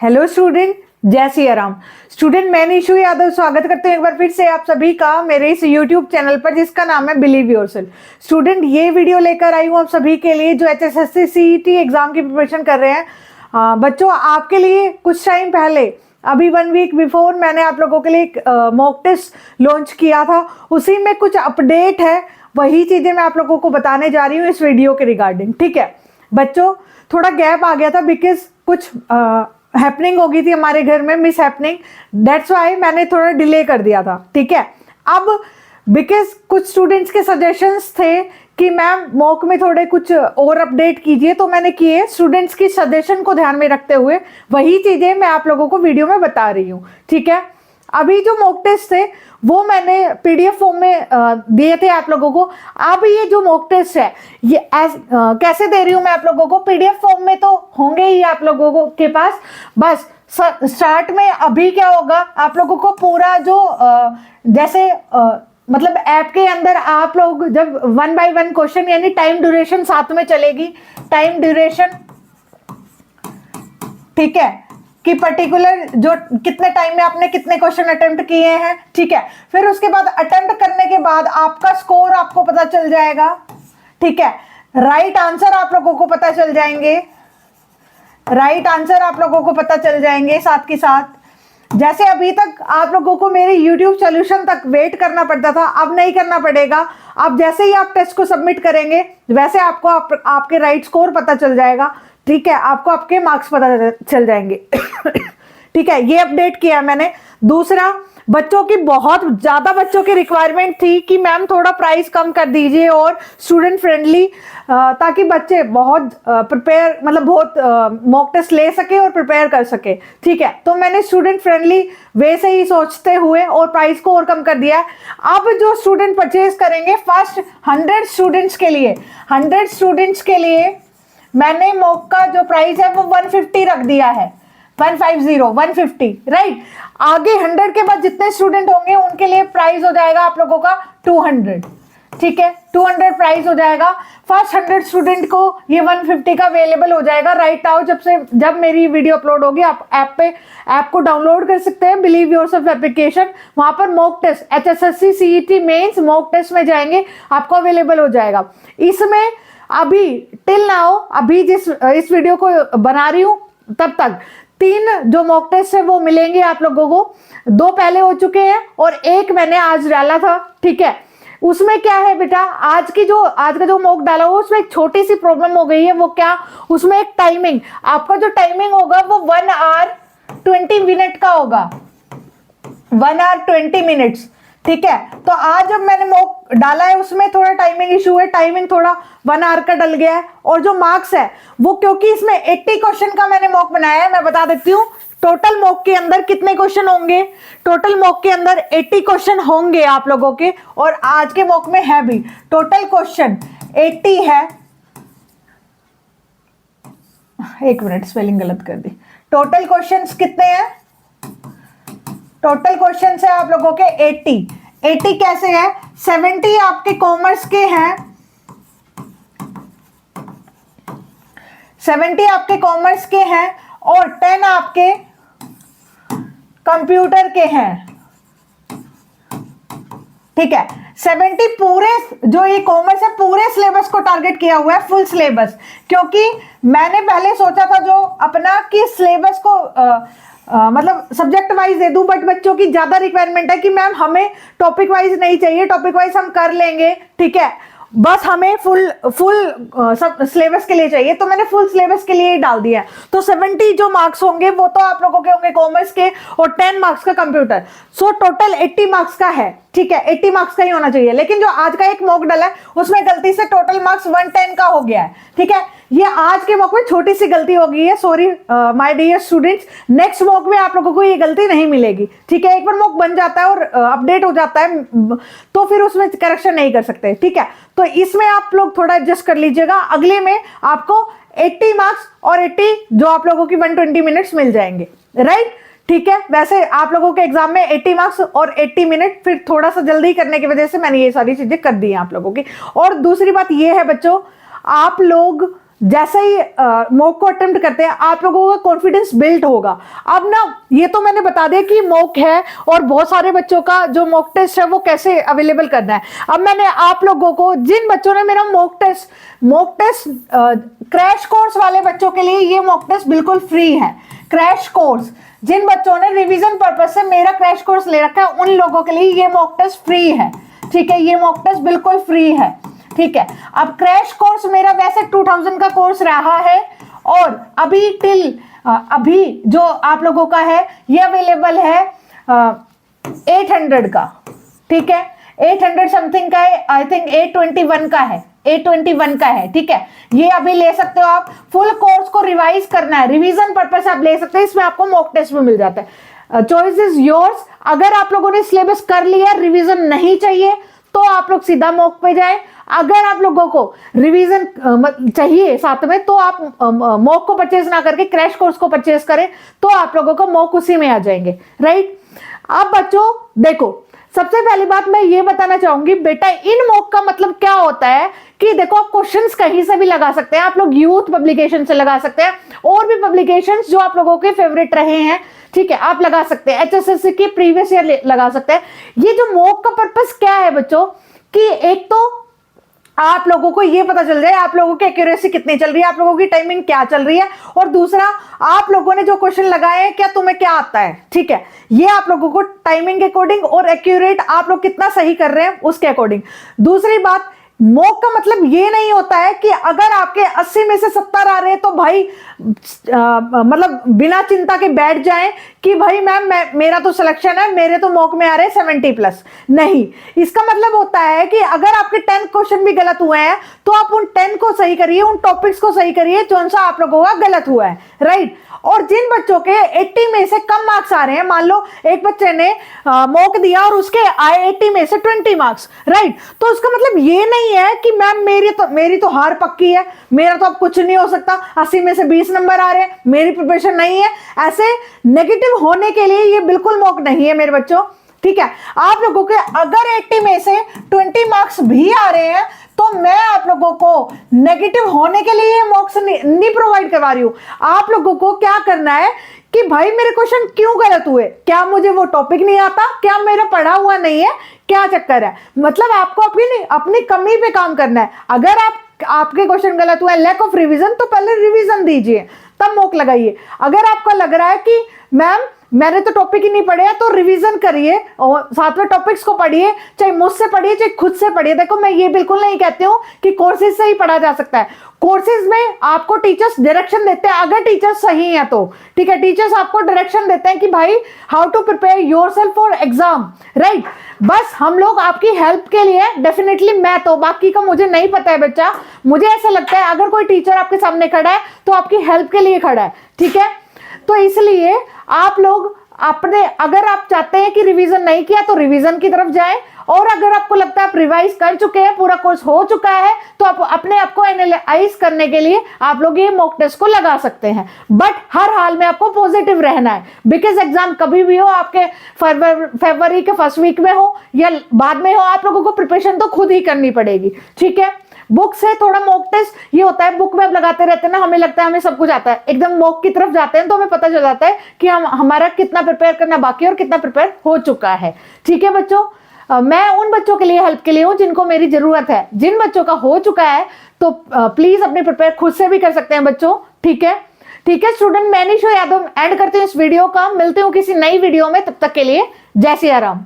Hello student, जय Siya Ram. Student, मैं निशु यादव स्वागत करते हैं एक बार फिर से आप सभी का मेरे इस यूट्यूब चैनल पर जिसका नाम है बिलीव योरसेल्फ। स्टूडेंट, ये वीडियो लेकर आई हूँ आप सभी के लिए जो HSSC CET एग्जाम की प्रिपरेशन कर रहे हैं। बच्चों, आपके लिए कुछ टाइम पहले अभी 1 वीक बिफोर मैंने आप लोगों के लिए एक मॉक टेस्ट लॉन्च किया था। उसी में कुछ अपडेट है, वही चीज़ें मैं आप लोगों को बताने जा रही हूँ इस वीडियो के रिगार्डिंग। ठीक है बच्चों, थोड़ा गैप आ गया था बिकॉज कुछ हैपनिंग हो गई थी हमारे घर में, मिस हैपनिंग, दैट्स वाई मैंने थोड़ा डिले कर दिया था। ठीक है, अब बिकॉज कुछ स्टूडेंट्स के सजेशंस थे कि मैम मॉक में थोड़े कुछ और अपडेट कीजिए, तो मैंने किए। स्टूडेंट्स की सजेशन को ध्यान में रखते हुए वही चीजें मैं आप लोगों को वीडियो में बता रही हूँ। ठीक है, अभी जो मॉक टेस्ट थे वो मैंने PDF फॉर्म में दिए थे आप लोगों को। अब ये जो मॉक टेस्ट है ये कैसे दे रही हूँ मैं आप लोगों को, PDF फॉर्म में तो होंगे ही आप लोगों को के पास। बस स्टार्ट में अभी क्या होगा, आप लोगों को पूरा जो जैसे मतलब ऐप के अंदर आप लोग जब 1 बाय 1 क्वेश्चन यानी टाइम ड्यूरेशन साथ में चलेगी, टाइम ड्यूरेशन। ठीक है, कि पर्टिकुलर जो कितने टाइम में आपने कितने क्वेश्चन अटेम्प्ट किए हैं। ठीक है, फिर उसके बाद अटेम्प्ट करने के बाद आपका स्कोर आपको पता चल जाएगा। ठीक है, राइट आंसर आप लोगों को पता चल जाएंगे, राइट आंसर आप लोगों को पता चल जाएंगे। साथ के साथ जैसे अभी तक आप लोगों को मेरे YouTube सॉल्यूशन तक वेट करना पड़ता था, अब नहीं करना पड़ेगा। अब जैसे ही आप टेस्ट को सबमिट करेंगे वैसे आपको आपके राइट स्कोर पता चल जाएगा। ठीक है, आपको आपके मार्क्स पता चल जाएंगे। ठीक है, ये अपडेट किया मैंने। दूसरा, बच्चों की बहुत ज्यादा बच्चों की रिक्वायरमेंट थी कि मैम थोड़ा प्राइस कम कर दीजिए और स्टूडेंट फ्रेंडली, ताकि बच्चे बहुत प्रिपेयर मतलब बहुत मॉक टेस्ट ले सके और प्रिपेयर कर सके। ठीक है, तो मैंने स्टूडेंट फ्रेंडली वे से ही सोचते हुए और प्राइस को और कम कर दिया है। अब जो स्टूडेंट परचेज करेंगे फर्स्ट 100 स्टूडेंट्स के लिए, 100 स्टूडेंट्स के लिए मैंने मॉक का जो प्राइस है वो 150 रख दिया है, 150 राइट। आगे 100 के बाद जितने स्टूडेंट होंगे उनके लिए प्राइस हो जाएगा आप लोगों का 200। ठीक है, 200 प्राइस हो जाएगा। फर्स्ट 100 स्टूडेंट को ये 150 का अवेलेबल हो जाएगा राइट नाउ। जब मेरी वीडियो अपलोड होगी आप ऐप को डाउनलोड कर सकते हैं, बिलीव योरसेल्फ एप्लीकेशन। वहां पर mock test HSSC CET mains mock test में जाएंगे, आपको अवेलेबल हो जाएगा। इसमें अभी टिल नाउ, अभी इस वीडियो को बना रही हूं तब तक 3 जो मॉक टेस्ट है वो मिलेंगे आप लोगों को। 2 पहले हो चुके हैं और 1 मैंने आज डाला था। ठीक है, उसमें क्या है बेटा, आज का जो मॉक डाला हुआ उसमें एक छोटी सी प्रॉब्लम हो गई है। वो क्या, उसमें एक टाइमिंग, आपका जो टाइमिंग होगा वो 1 आवर 20 मिनट का होगा, 1 आवर 20 मिनट्स। ठीक है, तो आज जब मैंने मॉक डाला है उसमें थोड़ा टाइमिंग इशू है, टाइमिंग थोड़ा 1 आवर का डल गया है। और जो मार्क्स है वो क्योंकि इसमें 80 क्वेश्चन का मैंने मॉक बनाया है, मैं बता देती हूँ टोटल मॉक के अंदर कितने क्वेश्चन होंगे। टोटल मॉक के अंदर 80 क्वेश्चन होंगे आप लोगों के, और आज के मॉक में है भी टोटल क्वेश्चन 80 है। एक मिनट, स्पेलिंग गलत कर दी। टोटल क्वेश्चंस कितने हैं, टोटल क्वेश्चन है आप लोगों के 80 कैसे है, 70 आपके कॉमर्स के हैं, 70 आपके कॉमर्स के हैं और 10 आपके कंप्यूटर के हैं। ठीक है, 70 पूरे जो ये कॉमर्स है पूरे सिलेबस को टारगेट किया हुआ है, फुल सिलेबस। क्योंकि मैंने पहले सोचा था जो अपना कि सिलेबस को मतलब सब्जेक्ट वाइज दे दूं, बट बच्चों की ज्यादा रिक्वायरमेंट है कि मैम हमें टॉपिक वाइज नहीं चाहिए, टॉपिक वाइज हम कर लेंगे। ठीक है, बस हमें फुल सब सिलेबस के लिए चाहिए, तो मैंने फुल सिलेबस के लिए ही डाल दिया है। तो 70 जो मार्क्स होंगे वो तो आप लोगों के होंगे कॉमर्स के और 10 मार्क्स का कंप्यूटर। सो टोटल 80 मार्क्स का है। ठीक है, 80 मार्क्स का ही होना चाहिए, लेकिन जो आज का एक मॉक डला है उसमें गलती से टोटल मार्क्स 110 का हो गया है। ठीक है, ये आज के मॉक में छोटी सी गलती हो गई है, sorry my dear students. Next mock में आप लोगों को ये गलती नहीं मिलेगी। ठीक है, एक बार मॉक बन जाता है और अपडेट हो जाता है तो फिर उसमें करेक्शन नहीं कर सकते। ठीक है, तो इसमें आप लोग थोड़ा एडजस्ट कर लीजिएगा। अगले में आपको 80 मार्क्स और 80 जो आप लोगों की 120 मिनट्स मिल जाएंगे, राइट। ठीक है, वैसे आप लोगों के एग्जाम में 80 मार्क्स और 80 मिनट, फिर थोड़ा सा जल्दी करने की वजह से मैंने ये सारी चीजें कर दी हैं आप लोगों की। और दूसरी बात ये है बच्चों, आप लोग जैसे ही मॉक को अटेम्प्ट करते हैं आप लोगों का कॉन्फिडेंस बिल्ड होगा। अब ना ये तो मैंने बता दिया कि मॉक है और बहुत सारे बच्चों का जो मॉक टेस्ट है वो कैसे अवेलेबल करना है। अब मैंने आप लोगों को, जिन बच्चों ने मेरा मॉक टेस्ट क्रैश कोर्स वाले बच्चों के लिए ये मॉक टेस्ट बिल्कुल फ्री है। क्रैश कोर्स, जिन बच्चों ने रिवीजन पर्पस से मेरा क्रैश कोर्स ले रखा है उन लोगों के लिए ये मॉक टेस्ट फ्री है। ठीक है, ये मॉक टेस्ट बिल्कुल फ्री है। ठीक है, अब क्रैश कोर्स मेरा वैसे 2000 का कोर्स रहा है और अभी जो आप लोगों का है ये अवेलेबल है 800 का। ठीक है, 800 समथिंग का है, आई थिंक 821 का है, 821 का है। ठीक है, ये अभी ले सकते हो आप। फुल कोर्स को रिवाइज करना है, रिवीजन पर्पस आप ले सकते हैं, इसमें आपको मॉक टेस्ट भी मिल जाता है। Choice is yours. अगर आप लोगों ने सिलेबस कर लिया, रिवीजन नहीं चाहिए तो आप लोग सीधा मॉक पे जाएं। अगर आप लोगों को रिवीजन चाहिए साथ में तो आप मॉक को परचेज ना करके क्रैश कोर्स को परचेज करें, तो आप लोगों को मॉक उसी में आ जाएंगे। राइट, अब बच्चों देखो, सबसे पहली बात मैं ये बताना चाहूंगी बेटा, इन मॉक का मतलब क्या होता है कि देखो आप क्वेश्चंस कहीं से भी लगा सकते हैं। आप लोग यूथ पब्लिकेशन से लगा सकते हैं और भी पब्लिकेशंस जो आप लोगों के फेवरेट रहे हैं, ठीक है, आप लगा सकते हैं। HSSC के प्रीवियस ईयर लगा सकते हैं। ये जो मॉक का पर्पस क्या है बच्चों, कि एक तो आप लोगों को ये पता चल जाए आप लोगों की एक्यूरेसी कितनी चल रही है, आप लोगों की टाइमिंग क्या चल रही है, और दूसरा आप लोगों ने जो क्वेश्चन लगाए हैं क्या तुम्हें क्या आता है। ठीक है, ये आप लोगों को टाइमिंग के अकॉर्डिंग और एक्यूरेट आप लोग कितना सही कर रहे हैं उसके अकॉर्डिंग। दूसरी बात, मॉक का मतलब ये नहीं होता है कि अगर आपके 80 में से 70 आ रहे हैं तो भाई मतलब बिना चिंता के बैठ जाएं कि भाई मैम मेरा तो सिलेक्शन है, मेरे तो मॉक में आ रहे हैं 70+। नहीं, इसका मतलब होता है कि अगर आपके 10 क्वेश्चन भी गलत हुए हैं तो आप उन 10 को सही करिए, उन टॉपिक्स को सही करिए जो सा आप लोगों का गलत हुआ है। राइट, और जिन बच्चों के 80 में से कम मार्क्स आ रहे हैं, मान लो एक बच्चे ने मॉक दिया और उसके आए 80 में से 20 मार्क्स, राइट, तो उसका मतलब ये नहीं है कि मैम मेरी तो हार पक्की है, मेरा तो अब कुछ नहीं हो सकता, 80 में से 20 नंबर आ रहे हैं, मेरी प्रिपरेशन नहीं है। ऐसे नेगेटिव होने के लिए ये बिल्कुल मॉक नहीं है मेरे बच्चों। ठीक है, आप लोगों के अगर 80 में से 20 मार्क्स भी आ रहे हैं तो मैं आप लोगों को नेगेटिव होने के लिए मॉक्स नहीं प्रोवाइड करवा रही हूं। आप लोगों को क्या करना है कि भाई मेरे क्वेश्चन क्यों गलत हुए, क्या मुझे वो टॉपिक नहीं आता, क्या मेरा पढ़ा हुआ नहीं है, क्या चक्कर है। मतलब आपको अपनी कमी पे काम करना है। अगर आपके क्वेश्चन गलत हुए, लैक ऑफ रिवीजन, तो पहले रिवीजन दीजिए तब मॉक लगाइए। अगर आपको लग रहा है कि मैम मैंने तो टॉपिक ही नहीं पढ़े तो रिवीजन करिए और साथ में टॉपिक्स को पढ़िए, चाहे मुझसे पढ़िए चाहे खुद से पढ़िए। देखो मैं ये बिल्कुल नहीं कहती हूँ कि कोर्सेज से ही पढ़ा जा सकता है। कोर्सेज में आपको टीचर्स डायरेक्शन देते हैं, अगर टीचर्स सही हैं तो। ठीक है, टीचर्स आपको डायरेक्शन देते हैं कि भाई how to prepare yourself for exam. Right, बस हम लोग आपकी हेल्प के लिए डेफिनेटली, मैं तो बाकी का मुझे नहीं पता है बच्चा, मुझे ऐसा लगता है अगर कोई टीचर आपके सामने खड़ा है तो आपकी हेल्प के लिए खड़ा है। ठीक है, तो इसलिए आप लोग अगर आप चाहते हैं कि रिवीजन नहीं किया तो रिवीजन की तरफ जाएं, और अगर आपको लगता है आप रिवाइज कर चुके हैं, पूरा कोर्स हो चुका है, तो आप अपने आप को एनालाइज करने के लिए आप लोग ये मॉक टेस्ट को लगा सकते हैं। बट हर हाल में आपको पॉजिटिव रहना है, बिकॉज एग्जाम कभी भी हो, आपके फरवरी के फर्स्ट वीक में हो या बाद में हो, आप लोगों को प्रिपरेशन तो खुद ही करनी पड़ेगी। ठीक है, बुक से थोड़ा मॉक टेस्ट ये होता है, बुक में अब लगाते रहते हैं ना, हमें लगता है हमें सब कुछ आता है, एकदम मॉक की तरफ जाते हैं तो हमें पता चल जाता है कि हमारा कितना प्रिपेयर करना बाकी है और कितना प्रिपेयर हो चुका है। ठीक है बच्चों, मैं उन बच्चों के लिए हेल्प के लिए हूं जिनको मेरी जरूरत है। जिन बच्चों का हो चुका है तो प्लीज अपने प्रिपेयर खुद से भी कर सकते हैं बच्चों। ठीक है, ठीक है स्टूडेंट, मैं निशा यादव एंड करती हूँ इस वीडियो का। मिलती हूँ किसी नई वीडियो में, तब तक के लिए जय सिया राम।